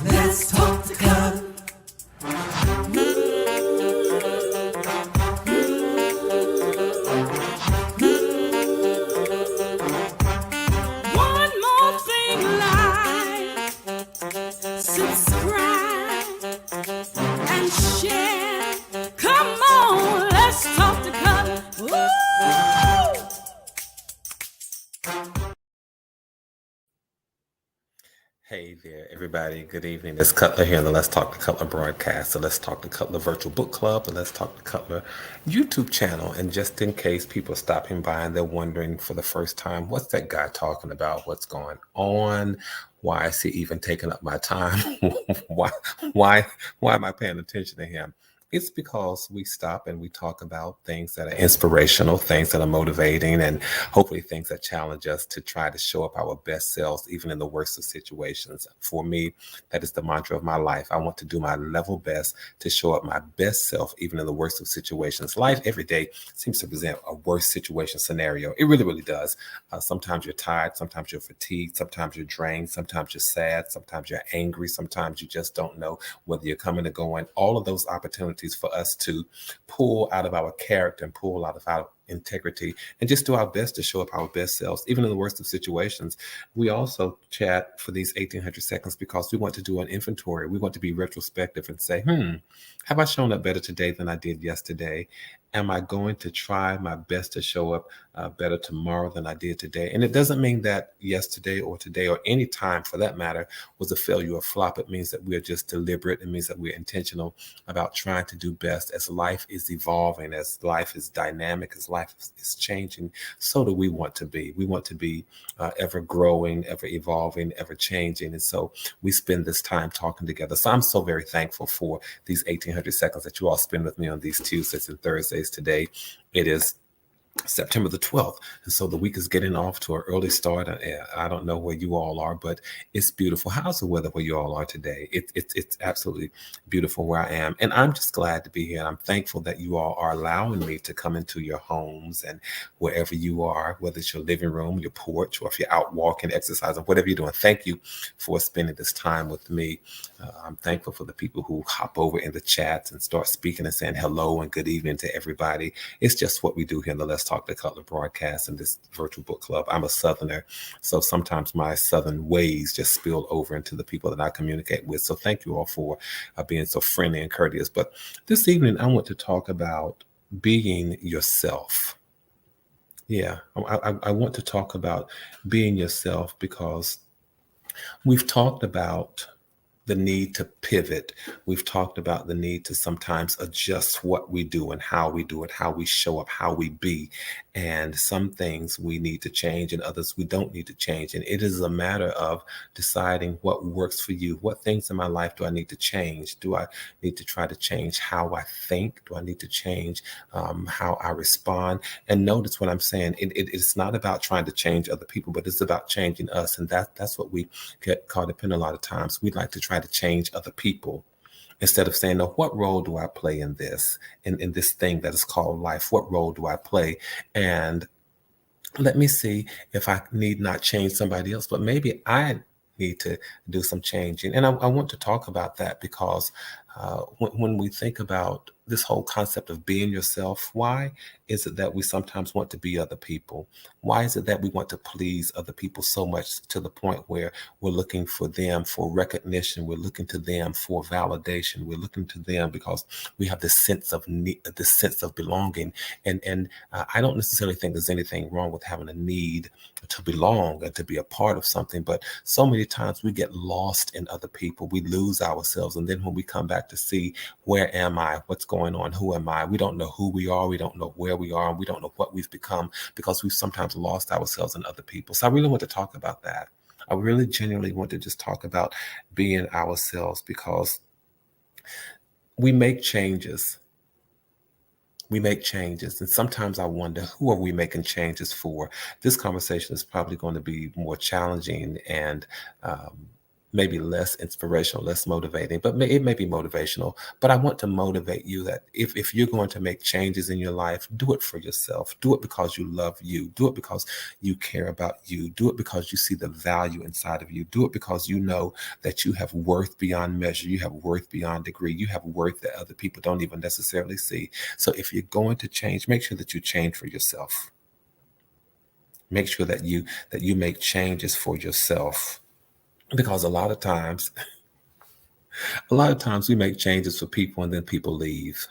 Let's talk the color. One more thing, like, subscribe and share. Come on, let's talk the color. Woo! Hey there, everybody. Good evening. It's Cutler here in the Let's Talk the Cutler broadcast, the Let's Talk the Cutler virtual book club, the Let's Talk the Cutler YouTube channel. And just in case people are stopping by and they're wondering for the first time, what's that guy talking about? What's going on? Why is he even taking up my time? why am I paying attention to him? It's because we stop and we talk about things that are inspirational, things that are motivating, and hopefully things that challenge us to try to show up our best selves, even in the worst of situations. For me, that is the mantra of my life. I want to do my level best to show up my best self, even in the worst of situations. Life every day seems to present a worst situation scenario. It really, really does. Sometimes you're tired. Sometimes you're fatigued. Sometimes you're drained. Sometimes you're sad. Sometimes you're angry. Sometimes you just don't know whether you're coming or going. All of those opportunities for us to pull out of our character and pull out of our integrity and just do our best to show up our best selves, even in the worst of situations. We also chat for these 1800 seconds because we want to do an inventory. We want to be retrospective and say, have I shown up better today than I did yesterday? Am I going to try my best to show up better tomorrow than I did today? And it doesn't mean that yesterday or today or any time for that matter was a failure or flop. It means that we're just deliberate. It means that we're intentional about trying to do best as life is evolving, as life is dynamic, as life is changing. So do we want to be. We want to be ever growing, ever evolving, ever changing. And so we spend this time talking together. So I'm so very thankful for these 1800 seconds that you all spend with me on these Tuesdays and Thursdays. Today, it is September the 12th. And so the week is getting off to an early start. I don't know where you all are, but it's beautiful. How's the weather where you all are today? It's absolutely beautiful where I am. And I'm just glad to be here. And I'm thankful that you all are allowing me to come into your homes and wherever you are, whether it's your living room, your porch, or if you're out walking, exercising, whatever you're doing. Thank you for spending this time with me. I'm thankful for the people who hop over in the chats and start speaking and saying hello and good evening to everybody. It's just what we do here in the Let's Talk the Cutler broadcast and this virtual book club. I'm a Southerner, so sometimes my Southern ways just spill over into the people that I communicate with. So thank you all for being so friendly and courteous. But this evening, I want to talk about being yourself. Yeah, I want to talk about being yourself because we've talked about the need to pivot. We've talked about the need to sometimes adjust what we do and how we do it, how we show up, how we be. And some things we need to change and others we don't need to change. And it is a matter of deciding what works for you. What things in my life do I need to change? Do I need to try to change how I think? Do I need to change how I respond? And notice what I'm saying. It's not about trying to change other people, but it's about changing us. And that's what we get caught up in a lot of times. We'd like to try to change other people instead of saying, no, what role do I play in this, in this thing that is called life? What role do I play? And let me see if I need not change somebody else, but maybe I need to do some changing. And I want to talk about that because when we think about this whole concept of being yourself, why is it that we sometimes want to be other people? Why is it that we want to please other people so much to the point where we're looking for them for recognition? We're looking to them for validation. We're looking to them because we have this sense of need, this sense of belonging. And I don't necessarily think there's anything wrong with having a need to belong and to be a part of something. But so many times we get lost in other people. We lose ourselves. And then when we come back to see, where am I? What's going on? Who am I? We don't know who we are. We don't know where we are. And we don't know what we've become because we've sometimes lost ourselves in other people. So I really want to talk about that. I really genuinely want to just talk about being ourselves because we make changes. We make changes. And sometimes I wonder, who are we making changes for? This conversation is probably going to be more challenging and maybe less inspirational, less motivating, but it may be motivational. But I want to motivate you that if you're going to make changes in your life, do it for yourself. Do it because you love you. Do it because you care about you. Do it because you see the value inside of you. Do it because you know that you have worth beyond measure. You have worth beyond degree. You have worth that other people don't even necessarily see. So if you're going to change, make sure that you change for yourself. Make sure that you make changes for yourself. Because a lot of times we make changes for people and then people leave.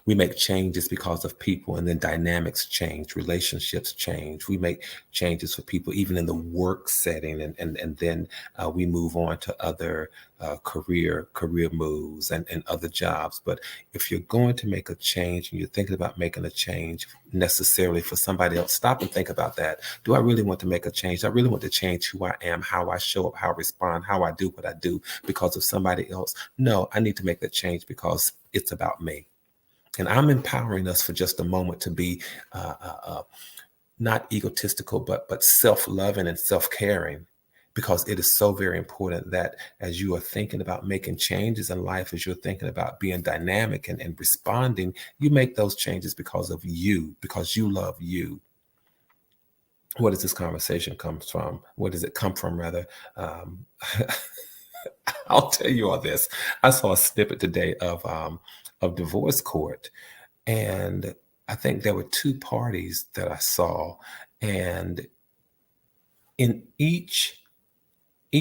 We make changes because of people and then dynamics change, relationships change. We make changes for people even in the work setting, and then we move on to other career moves and other jobs. But if you're going to make a change and you're thinking about making a change necessarily for somebody else, stop and think about that. Do I really want to make a change? Do I really want to change who I am, how I show up, how I respond, how I do what I do because of somebody else? No, I need to make that change because it's about me. And I'm empowering us for just a moment to be not egotistical, but self-loving and self-caring, because it is so very important that as you are thinking about making changes in life, as you're thinking about being dynamic and responding, you make those changes because of you, because you love you. Where does this conversation come from? Where does it come from, rather? I'll tell you all this. I saw a snippet today of divorce court, and I think there were two parties that I saw, and in each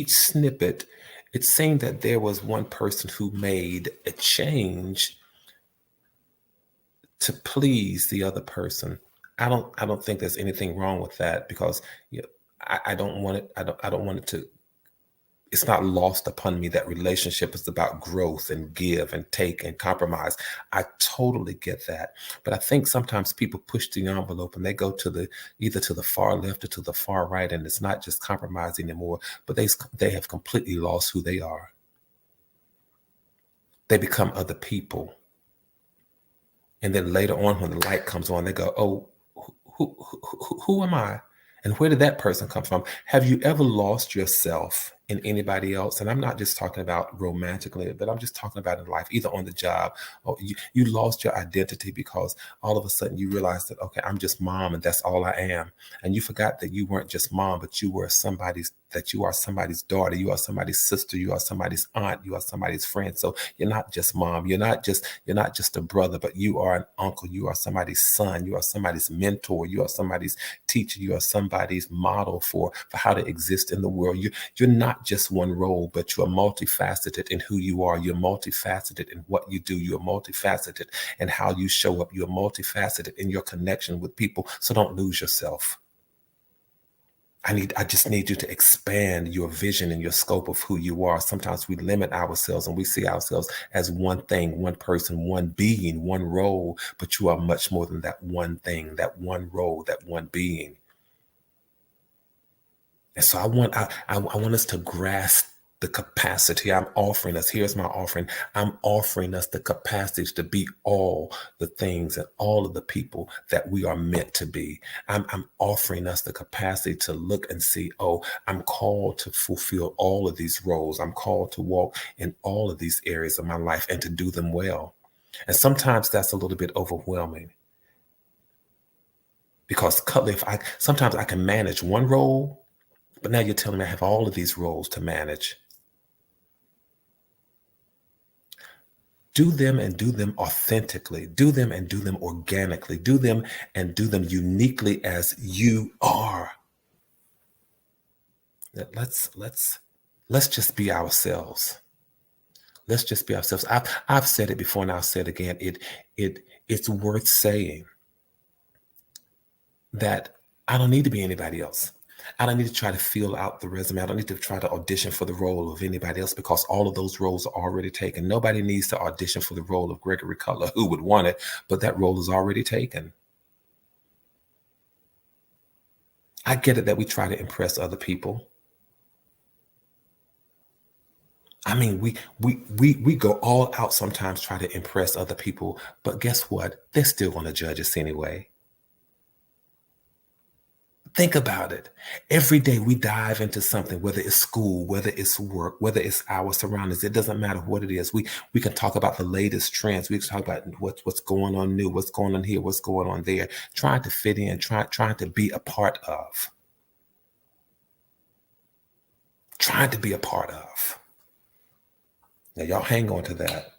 snippet, it seemed that there was one person who made a change to please the other person. I don't think there's anything wrong with that, because I don't want it. I don't want it to. It's not lost upon me that relationship is about growth and give and take and compromise. I totally get that. But I think sometimes people push the envelope and they go to either to the far left or to the far right, and it's not just compromise anymore, but they have completely lost who they are. They become other people. And then later on, when the light comes on, they go, oh, who am I? And where did that person come from? Have you ever lost yourself in anybody else? And I'm not just talking about romantically, but I'm just talking about in life, either on the job, or you lost your identity because all of a sudden you realized that, okay, I'm just mom and that's all I am. And you forgot that you weren't just mom, but you are somebody's daughter, you are somebody's sister, you are somebody's aunt, you are somebody's friend. So you're not just mom, you're not just a brother, but you are an uncle, you are somebody's son, you are somebody's mentor, you are somebody's teacher, you are somebody's model for how to exist in the world. You're not just one role, but you are multifaceted in who you are. You're multifaceted in what you do. You're multifaceted in how you show up. You're multifaceted in your connection with people. So don't lose yourself. I just need you to expand your vision and your scope of who you are. Sometimes we limit ourselves and we see ourselves as one thing, one person, one being, one role, but you are much more than that one thing, that one role, that one being. And so I want us to grasp the capacity I'm offering us. Here's my offering. I'm offering us the capacity to be all the things and all of the people that we are meant to be. I'm offering us the capacity to look and see, oh, I'm called to fulfill all of these roles. I'm called to walk in all of these areas of my life and to do them well. And sometimes that's a little bit overwhelming. Because sometimes I can manage one role, but now you're telling me I have all of these roles to manage. Do them and do them authentically. Do them and do them organically. Do them and do them uniquely as you are. Let's just be ourselves. Let's just be ourselves. I've said it before and I'll say it again. It's worth saying that I don't need to be anybody else. I don't need to try to fill out the resume. I don't need to try to audition for the role of anybody else, because all of those roles are already taken. Nobody needs to audition for the role of Gregory Cutler, who would want it, but that role is already taken. I get it that we try to impress other people. I mean, we go all out sometimes, try to impress other people, but guess what? They're still going to judge us anyway. Think about it. Every day we dive into something, whether it's school, whether it's work, whether it's our surroundings. It doesn't matter what it is. We can talk about the latest trends. We can talk about what's going on new, what's going on here, what's going on there, trying to fit in, trying to be a part of. Trying to be a part of. Now, y'all hang on to that.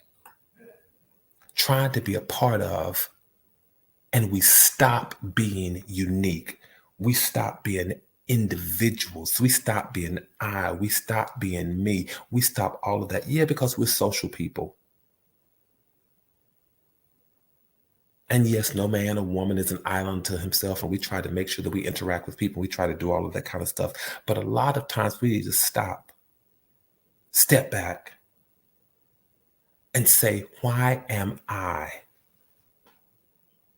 Trying to be a part of, and we stop being unique. We stop being individuals. We stop being I. We stop being me. We stop all of that. Yeah, because we're social people. And yes, no man or woman is an island to himself, and we try to make sure that we interact with people. We try to do all of that kind of stuff. But a lot of times we need to stop, step back, and say, why am I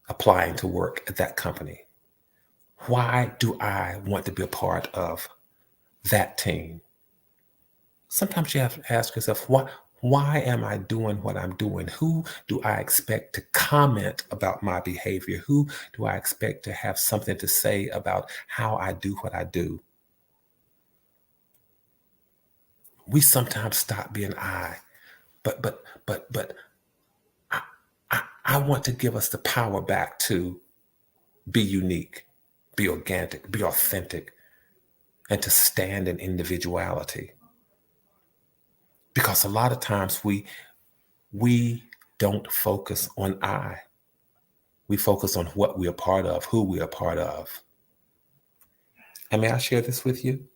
applying to work at that company? Why do I want to be a part of that team? Sometimes you have to ask yourself, why am I doing what I'm doing? Who do I expect to comment about my behavior? Who do I expect to have something to say about how I do what I do? We sometimes stop being I, but I want to give us the power back to be unique, be organic, be authentic, and to stand in individuality. Because a lot of times we don't focus on I. We focus on what we're a part of, who we're a part of. And may I share this with you?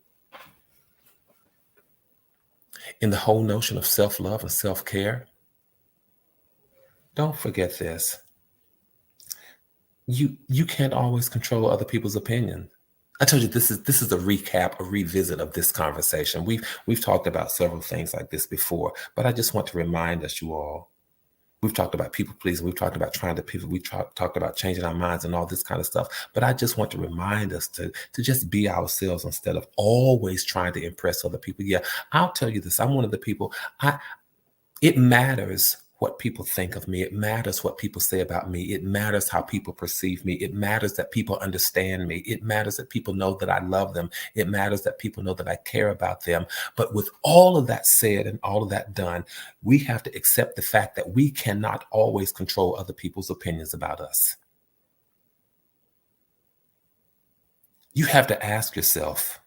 In the whole notion of self-love and self-care, don't forget this. You can't always control other people's opinions. I told you this is a recap, a revisit of this conversation. We've talked about several things like this before, but I just want to remind us, you all. We've talked about people pleasing. We've talked about trying to people. We've talked about changing our minds and all this kind of stuff. But I just want to remind us to just be ourselves instead of always trying to impress other people. Yeah, I'll tell you this. I'm one of the people. It matters what people think of me. It matters what people say about me. It matters how people perceive me. It matters that people understand me. It matters that people know that I love them. It matters that people know that I care about them. But with all of that said and all of that done, we have to accept the fact that we cannot always control other people's opinions about us. You have to ask yourself,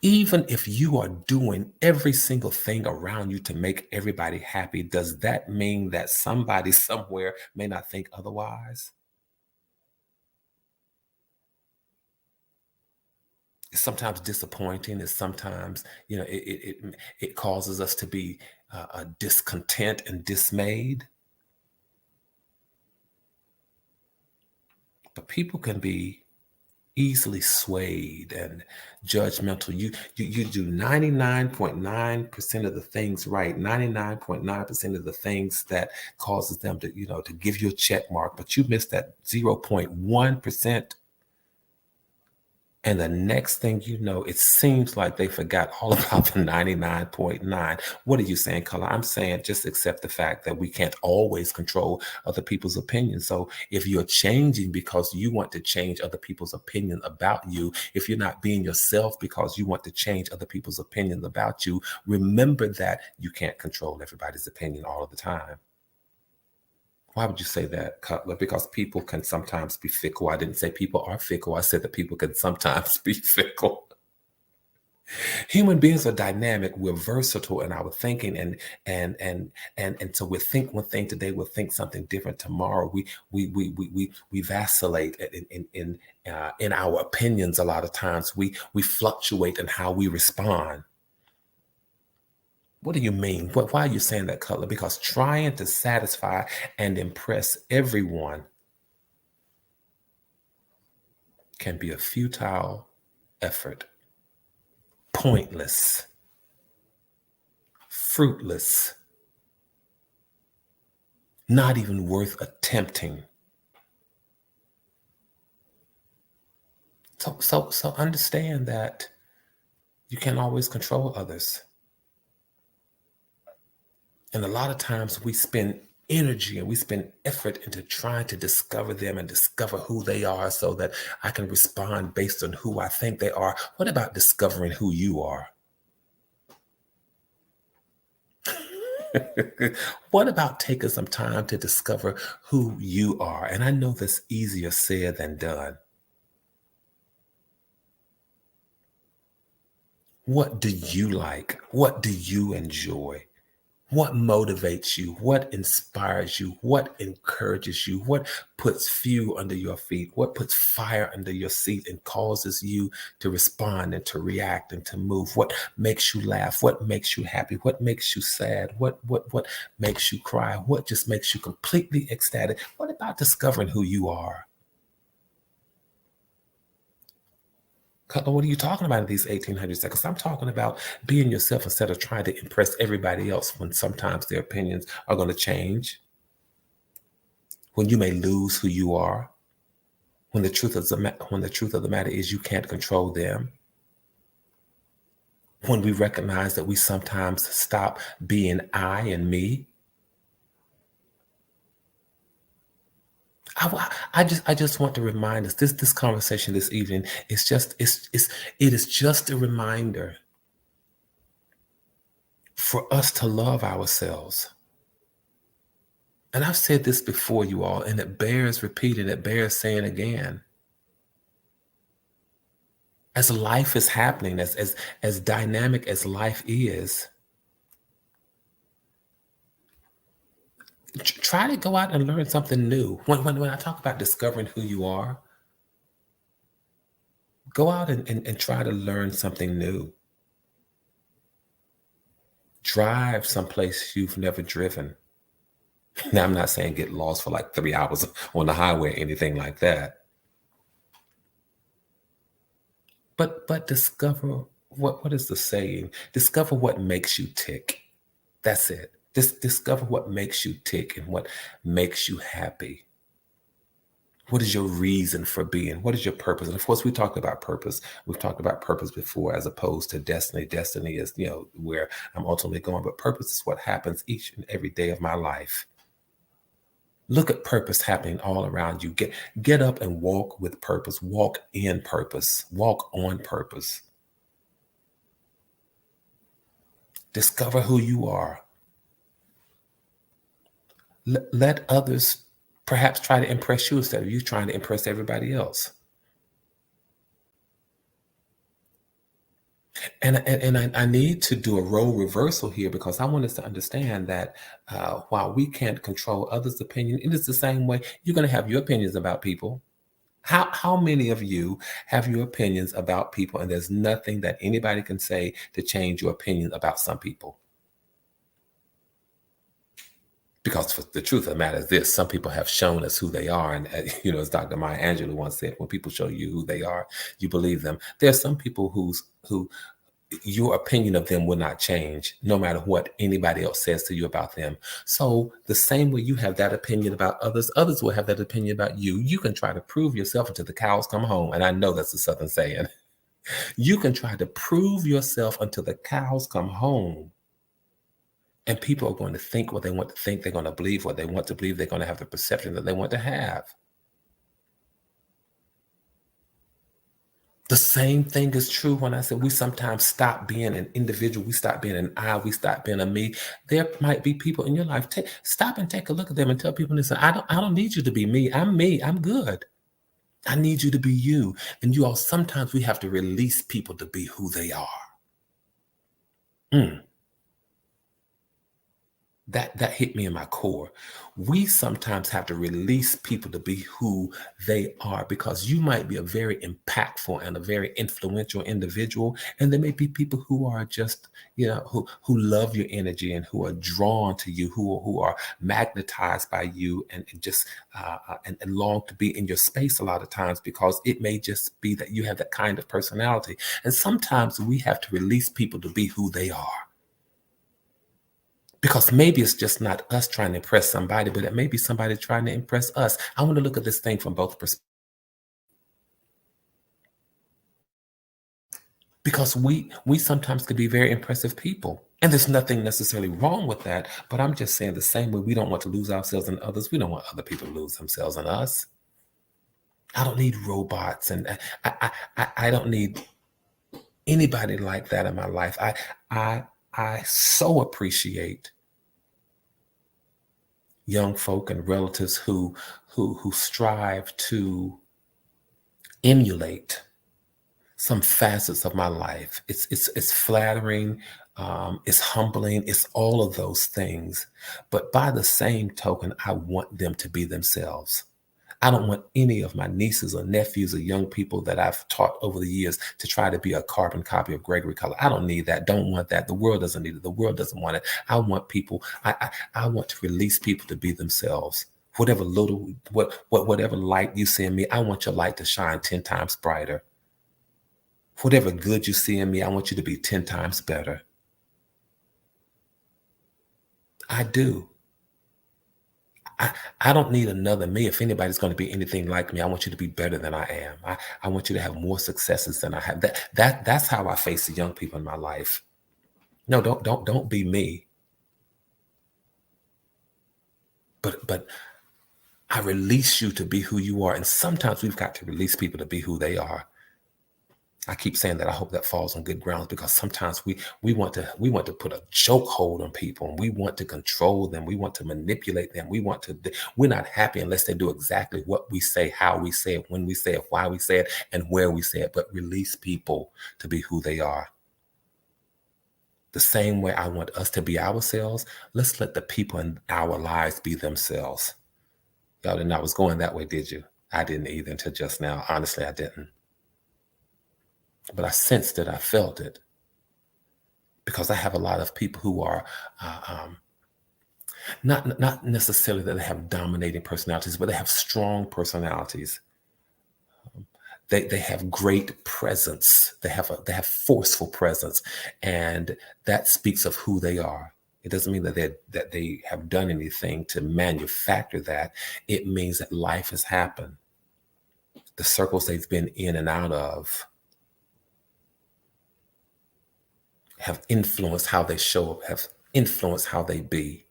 even if you are doing every single thing around you to make everybody happy, does that mean that somebody somewhere may not think otherwise? It's sometimes disappointing. It's sometimes, it causes us to be discontent and dismayed. But people can be easily swayed and judgmental. You do 99.9% of the things right, 99.9% of the things that causes them to, to give you a check mark, but you miss that 0.1%. And the next thing you know, it seems like they forgot all about the 99.9. What are you saying, Color? I'm saying just accept the fact that we can't always control other people's opinions. So if you're changing because you want to change other people's opinion about you, if you're not being yourself because you want to change other people's opinions about you, remember that you can't control everybody's opinion all of the time. Why would you say that, Cutler? Because people can sometimes be fickle. I didn't say people are fickle. I said that people can sometimes be fickle. Human beings are dynamic. We're versatile in our thinking, and so we think one thing today, we'll think something different tomorrow. We vacillate in our opinions. A lot of times, we fluctuate in how we respond. What do you mean? Why are you saying that, Cutler? Because trying to satisfy and impress everyone can be a futile effort, pointless, fruitless, not even worth attempting. So understand that you can't always control others. And a lot of times we spend energy and we spend effort into trying to discover them and discover who they are so that I can respond based on who I think they are. What about discovering who you are? What about taking some time to discover who you are? And I know that's easier said than done. What do you like? What do you enjoy? What motivates you? What inspires you? What encourages you? What puts fuel under your feet? What puts fire under your seat and causes you to respond and to react and to move? What makes you laugh? What makes you happy? What makes you sad? What makes you cry? What just makes you completely ecstatic? What about discovering who you are? Cutler, what are you talking about in these 1800 seconds? I'm talking about being yourself instead of trying to impress everybody else when sometimes their opinions are going to change, when you may lose who you are, when the truth of the matter is you can't control them, when we recognize that we sometimes stop being I and me. I just want to remind us this conversation this evening is just it is just a reminder for us to love ourselves. And I've said this before, you all, and it bears repeating, it bears saying again. As life is happening, as dynamic as life is, try to go out and learn something new. When I talk about discovering who you are, go out and try to learn something new. Drive someplace you've never driven. Now, I'm not saying get lost for like 3 hours on the highway or anything like that. But discover what is the saying? Discover what makes you tick. That's it. Just discover what makes you tick and what makes you happy. What is your reason for being? What is your purpose? And of course, we talked about purpose. We've talked about purpose before as opposed to destiny. Destiny is, where I'm ultimately going. But purpose is what happens each and every day of my life. Look at purpose happening all around you. Get up and walk with purpose. Walk in purpose. Walk on purpose. Discover who you are. Let others perhaps try to impress you instead of you trying to impress everybody else. And I need to do a role reversal here because I want us to understand that while we can't control others' opinion, it is the same way you're going to have your opinions about people. How many of you have your opinions about people and there's nothing that anybody can say to change your opinion about some people? Because the truth of the matter is this, some people have shown us who they are. And, as Dr. Maya Angelou once said, when people show you who they are, you believe them. There are some people who your opinion of them will not change no matter what anybody else says to you about them. So the same way you have that opinion about others, others will have that opinion about you. You can try to prove yourself until the cows come home. And I know that's a Southern saying. You can try to prove yourself until the cows come home. And people are going to think what they want to think. They're going to believe what they want to believe. They're going to have the perception that they want to have. The same thing is true when I said we sometimes stop being an individual. We stop being an I. We stop being a me. There might be people in your life. Stop and take a look at them and tell people, listen, I don't need you to be me. I'm me. I'm good. I need you to be you. And you all, sometimes we have to release people to be who they are. That hit me in my core. We sometimes have to release people to be who they are because you might be a very impactful and a very influential individual. And there may be people who are just, who love your energy and who are drawn to you, who are magnetized by you and just and long to be in your space a lot of times because it may just be that you have that kind of personality. And sometimes we have to release people to be who they are. Because maybe it's just not us trying to impress somebody, but it may be somebody trying to impress us. I want to look at this thing from both perspectives. because we sometimes can be very impressive people. And there's nothing necessarily wrong with that. But I'm just saying the same way we don't want to lose ourselves in others, we don't want other people to lose themselves in us. I don't need robots, and I don't need anybody like that in my life. I I so appreciate young folk and relatives who strive to emulate some facets of my life. It's flattering, it's humbling, it's all of those things. But by the same token, I want them to be themselves. I don't want any of my nieces or nephews or young people that I've taught over the years to try to be a carbon copy of Gregory Color. I don't need that. Don't want that. The world doesn't need it. The world doesn't want it. I want people. I want to release people to be themselves. Whatever little whatever light you see in me, I want your light to shine 10 times brighter. Whatever good you see in me, I want you to be 10 times better. I do. I don't need another me. If anybody's going to be anything like me, I want you to be better than I am. I want you to have more successes than I have. That's how I face the young people in my life. No, don't be me. But I release you to be who you are. And sometimes we've got to release people to be who they are. I keep saying that. I hope that falls on good grounds, because sometimes we want to put a chokehold on people, and we want to control them. We want to manipulate them. We're not happy unless they do exactly what we say, how we say it, when we say it, why we say it, and where we say it. But release people to be who they are. The same way I want us to be ourselves, let's let the people in our lives be themselves. Y'all didn't know I was going that way, did you? I didn't either until just now. Honestly, I didn't. But I sensed it, I felt it, because I have a lot of people who are not necessarily that they have dominating personalities, but they have strong personalities. They have great presence. They have forceful presence, and that speaks of who they are. It doesn't mean that they have done anything to manufacture that. It means that life has happened. The circles they've been in and out of have influenced how they show up, have influenced how they be.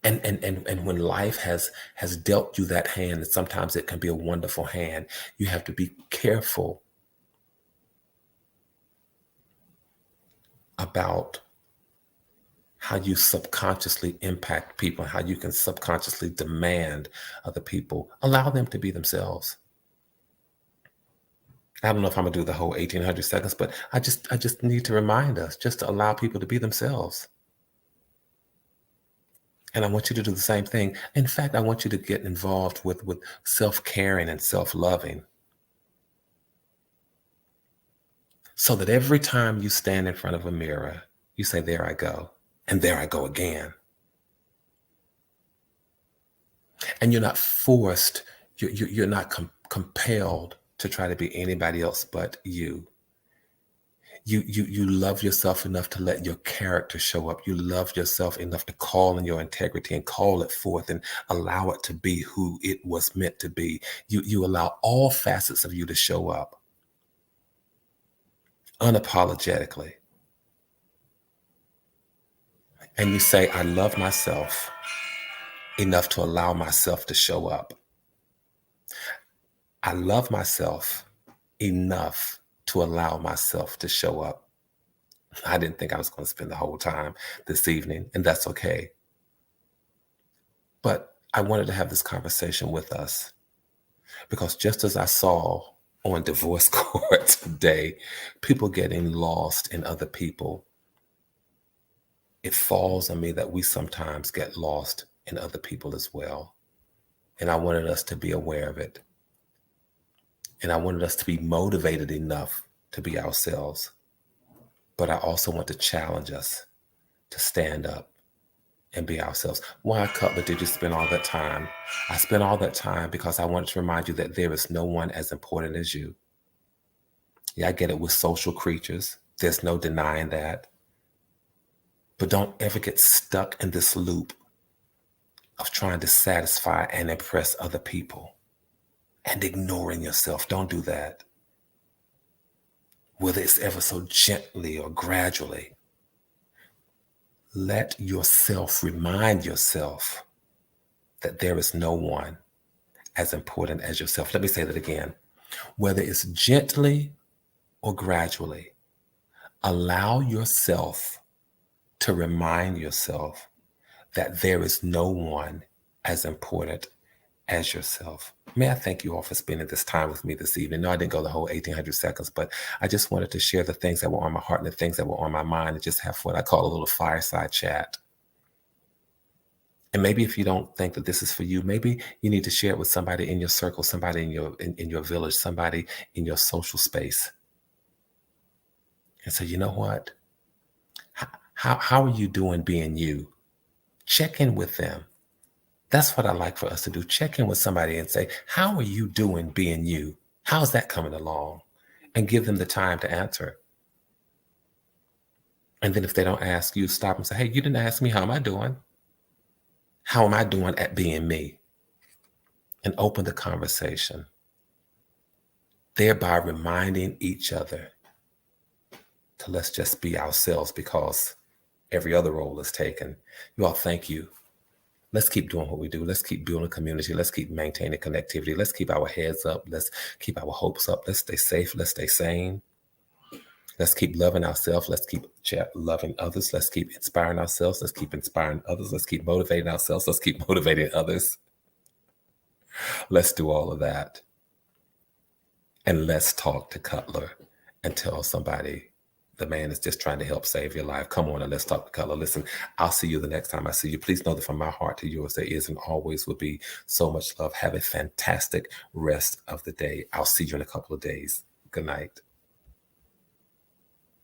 And when life has dealt you that hand, and sometimes it can be a wonderful hand, you have to be careful about how you subconsciously impact people, how you can subconsciously demand other people. Allow them to be themselves. I don't know if I'm gonna do the whole 1800 seconds, but I just need to remind us just to allow people to be themselves. And I want you to do the same thing. In fact, I want you to get involved with self-caring and self-loving, so that every time you stand in front of a mirror, you say, there I go, and there I go again. And you're not forced, you're not compelled to try to be anybody else but you. You love yourself enough to let your character show up. You love yourself enough to call in your integrity and call it forth and allow it to be who it was meant to be. You allow all facets of you to show up unapologetically. And you say, I love myself enough to allow myself to show up. I love myself enough to allow myself to show up. I didn't think I was going to spend the whole time this evening, and that's okay. But I wanted to have this conversation with us, because just as I saw on divorce court today, people getting lost in other people, it falls on me that we sometimes get lost in other people as well. And I wanted us to be aware of it. And I wanted us to be motivated enough to be ourselves. But I also want to challenge us to stand up and be ourselves. Why, Cutler, did you spend all that time? I spent all that time because I wanted to remind you that there is no one as important as you. Yeah, I get it, we're social creatures. There's no denying that. But don't ever get stuck in this loop of trying to satisfy and impress other people and ignoring yourself. Don't do that. whether it's ever so gently or gradually. Let yourself remind yourself that there is no one as important as yourself. Let me say that again. Whether it's gently or gradually, allow yourself to remind yourself that there is no one as important as yourself. May I thank you all for spending this time with me this evening. No, I didn't go the whole 1800 seconds, but I just wanted to share the things that were on my heart and the things that were on my mind and just have what I call a little fireside chat. And maybe if you don't think that this is for you, maybe you need to share it with somebody in your circle, somebody in your village, somebody in your social space. And say, you know what? How are you doing being you? Check in with them. That's what I like for us to do. Check in with somebody and say, how are you doing being you? How's that coming along? And give them the time to answer. And then if they don't ask you, stop and say, hey, you didn't ask me, how am I doing? How am I doing at being me? And open the conversation, thereby reminding each other to let's just be ourselves because every other role is taken. You all, thank you. Let's keep doing what we do. Let's keep building community. Let's keep maintaining connectivity. Let's keep our heads up. Let's keep our hopes up. Let's stay safe. Let's stay sane. Let's keep loving ourselves. Let's keep loving others. Let's keep inspiring ourselves. Let's keep inspiring others. Let's keep motivating ourselves. Let's keep motivating others. Let's do all of that. And let's talk to Cutler and tell somebody the man is just trying to help save your life. Come on and let's talk to Cutler. Listen, I'll see you the next time I see you. Please know that from my heart to yours, there is and always will be so much love. Have a fantastic rest of the day. I'll see you in a couple of days. Good night.